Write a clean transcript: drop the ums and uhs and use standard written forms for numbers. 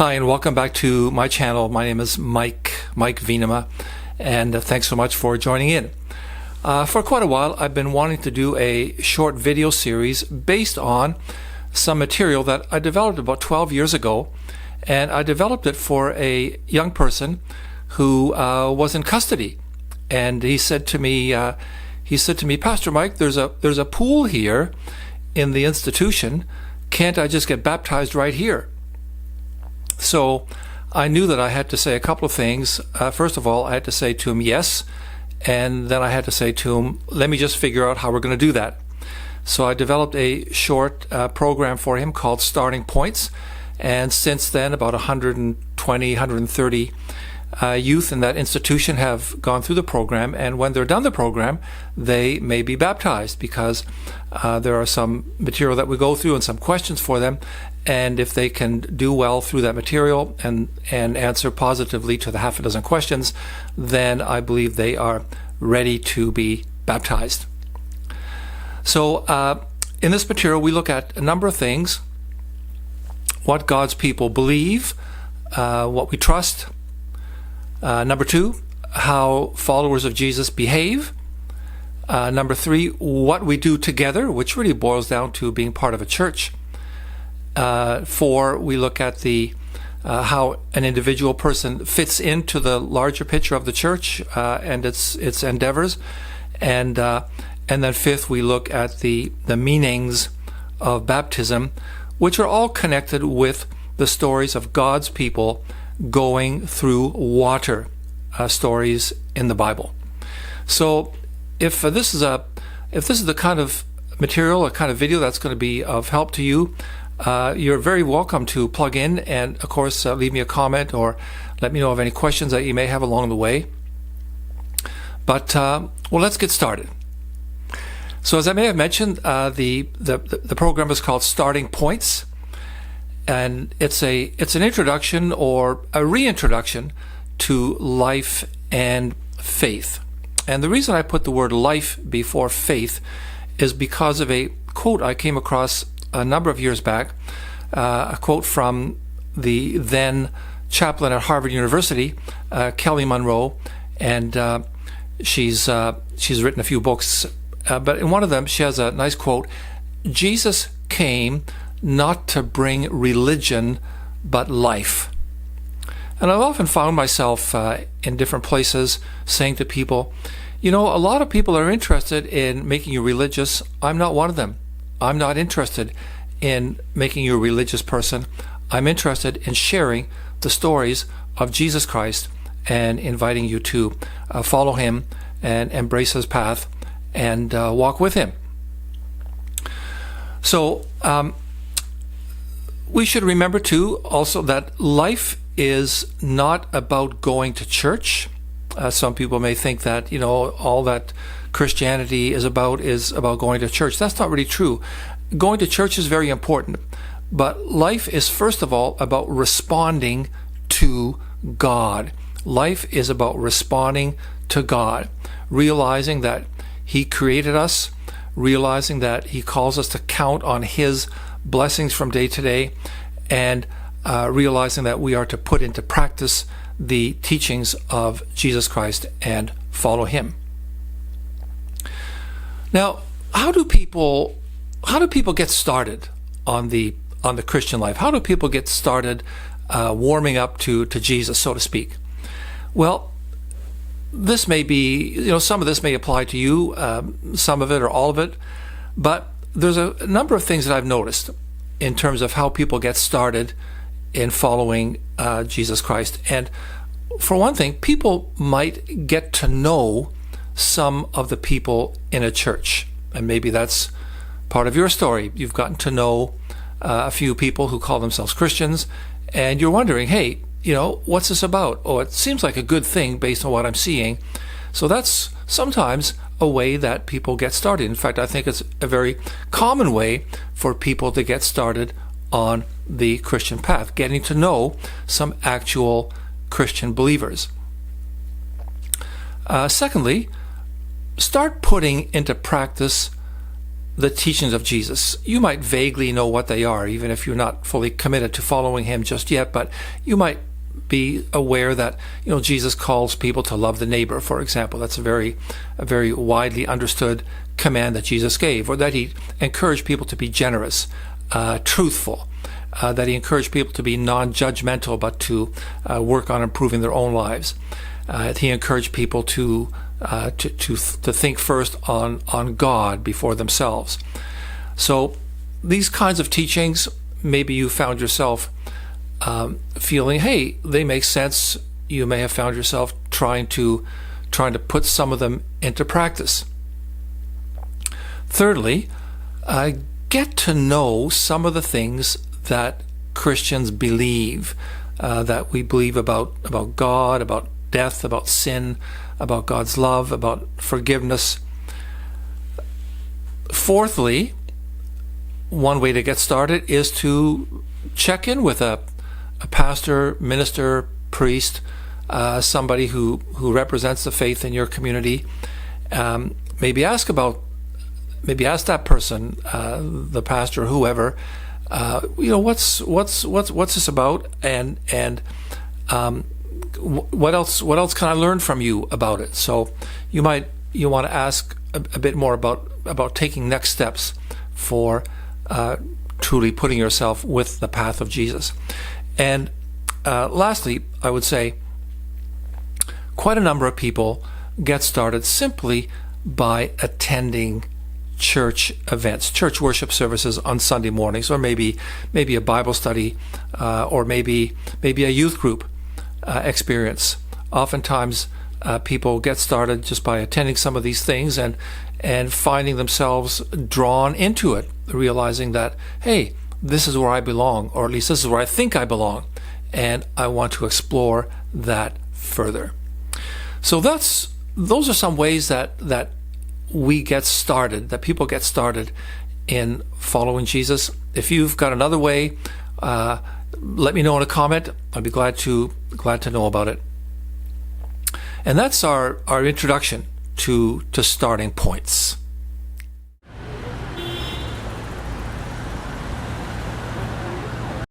Hi, and welcome back to my channel. My name is Mike Venema, and thanks so much for joining in. For quite a while, I've been wanting to do a short video series based on some material that I developed about 12 years ago, and I developed it for a young person who was in custody. And he said to me, Pastor Mike, there's a pool here in the institution. Can't I just get baptized right here? So I knew that I had to say a couple of things. First of all, I had to say to him yes, and then I had to say to him, let me just figure out how we're going to do that. So I developed a short program for him called Starting Points, and since then about 120, 130 youth in that institution have gone through the program, and when they're done the program, they may be baptized because there are some material that we go through and some questions for them, and if they can do well through that material and answer positively to the half a dozen questions, then I believe they are ready to be baptized. So in this material we look at a number of things: what God's people believe, what we trust. Number two, how followers of Jesus behave. Number three, what we do together, which really boils down to being part of a church. Four, we look at the how an individual person fits into the larger picture of the church and its endeavors. And then fifth, we look at the meanings of baptism, which are all connected with the stories of God's people going through water, stories in the Bible. So if this is the kind of material, a kind of video that's going to be of help to you, you're very welcome to plug in and of course leave me a comment or let me know of any questions that you may have along the way. But well, let's get started. So as I may have mentioned, the program is called Starting Points, and it's an introduction or a reintroduction to life and faith. And the reason I put the word life before faith is because of a quote I came across a number of years back, a quote from the then chaplain at Harvard University, Kelly Monroe, and she's written a few books, but in one of them she has a nice quote: "Jesus came not to bring religion, but life." And I've often found myself in different places saying to people, you know, a lot of people are interested in making you religious. I'm not one of them. I'm not interested in making you a religious person. I'm interested in sharing the stories of Jesus Christ and inviting you to follow him and embrace his path and walk with him. So we should remember too also that life is not about going to church. Some people may think that, you know, all that Christianity is about going to church. That's not really true. Going to church is very important, but life is first of all about responding to God. Life is about responding to God, realizing that he created us, realizing that he calls us to count on his blessings from day to day, and realizing that we are to put into practice the teachings of Jesus Christ and follow him. Now, how do people get started on the Christian life? How do people get started warming up to Jesus, so to speak? Well, this may be, you know, some of this may apply to you, some of it or all of it, but there's a number of things that I've noticed in terms of how people get started in following Jesus Christ. And for one thing, people might get to know some of the people in a church, and maybe that's part of your story. You've gotten to know a few people who call themselves Christians, and you're wondering, hey, you know, what's this about? Oh, it seems like a good thing based on what I'm seeing. So that's sometimes a way that people get started. In fact, I think it's a very common way for people to get started on the Christian path, getting to know some actual Christian believers. Secondly, start putting into practice the teachings of Jesus. You might vaguely know what they are, even if you're not fully committed to following him just yet, but you might be aware that, Jesus calls people to love the neighbor, for example. That's a very widely understood command that Jesus gave, or that he encouraged people to be generous, truthful, that he encouraged people to be non-judgmental, but to work on improving their own lives. He encouraged people to think first on God before themselves. So these kinds of teachings, maybe you found yourself feeling, hey, they make sense. You may have found yourself trying to put some of them into practice. Thirdly, get to know some of the things that Christians believe, that we believe about God, about death, about sin, about God's love, about forgiveness. Fourthly, one way to get started is to check in with a pastor, minister, priest, somebody who represents the faith in your community. Maybe ask that person, the pastor, whoever, what's this about, and what else can I learn from you about it? So you want to ask a bit more about taking next steps for truly putting yourself with the path of Jesus. And lastly, I would say quite a number of people get started simply by attending church events, church worship services on Sunday mornings, or maybe a Bible study, or maybe a youth group experience. Oftentimes, people get started just by attending some of these things and finding themselves drawn into it, realizing that, hey, this is where I belong, or at least this is where I think I belong, and I want to explore that further. So those are some ways that we get started, that people get started in following Jesus. If you've got another way, let me know in a comment. I'd be glad to know about it. And that's our introduction to starting points.